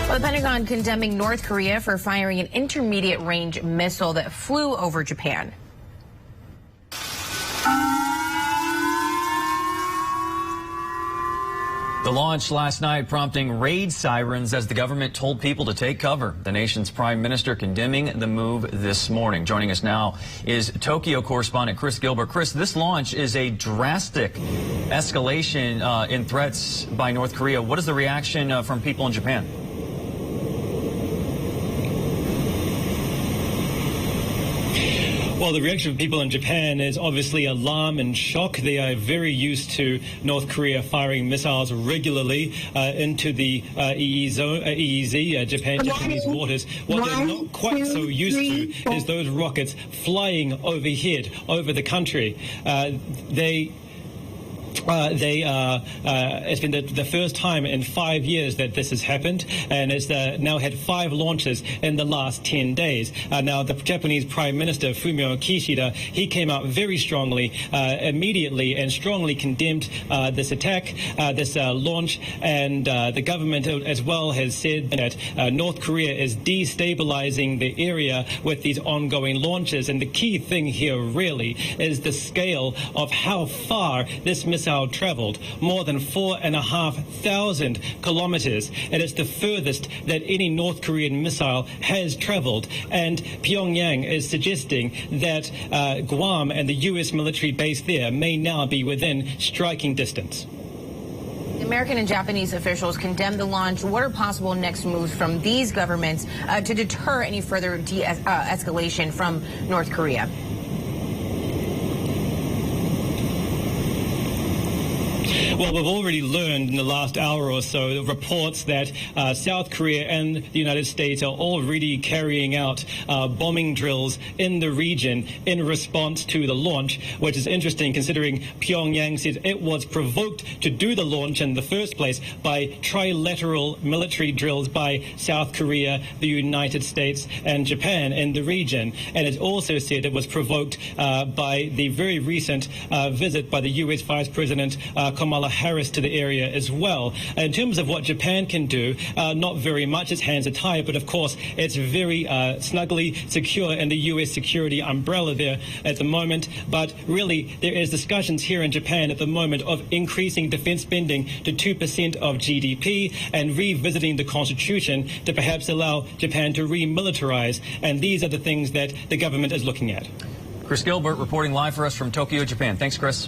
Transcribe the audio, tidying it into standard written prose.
Well, the Pentagon condemning North Korea for firing an intermediate-range missile that flew over Japan. The launch last night prompting raid sirens as the government told people to take cover. The nation's prime minister condemning the move this morning. Joining us now is Tokyo correspondent Chris Gilbert. Chris, this launch is a drastic escalation in threats by North Korea. What is the reaction from people in Japan? Well, the reaction of people in Japan is obviously alarm and shock. They are very used to North Korea firing missiles regularly into the EEZ, Japanese waters. What they're not quite so used to is those rockets flying overhead over the country. It's been the first time in 5 years that this has happened, and it's now had 5 launches in the last 10 days. Now, the Japanese Prime Minister, Fumio Kishida, he came out very strongly, immediately, and strongly condemned this attack, this launch, and the government as well has said that North Korea is destabilizing the area with these ongoing launches. And the key thing here really is the scale of how far this missile traveled, more than 4,500 kilometers, and it's the furthest that any North Korean missile has traveled. And Pyongyang is suggesting that Guam and the U.S. military base there may now be within striking distance. American and Japanese officials condemned the launch. What are possible next moves from these governments to deter any further escalation from North Korea? Well, we've already learned in the last hour or so reports that South Korea and the United States are already carrying out bombing drills in the region in response to the launch, which is interesting considering Pyongyang says it was provoked to do the launch in the first place by trilateral military drills by South Korea, the United States and Japan in the region. And it also said it was provoked by the very recent visit by the U.S. Vice President Kamala Harris to the area as well. In terms of what Japan can do, not very much. Its hands are tied, but of course it's very snugly secure in the U.S. security umbrella there at the moment. But really, there is discussions here in Japan at the moment of increasing defense spending to 2% of GDP and revisiting the constitution to perhaps allow Japan to remilitarize. And these are the things that the government is looking at. Chris Gilbert reporting live for us from Tokyo, Japan. Thanks, Chris.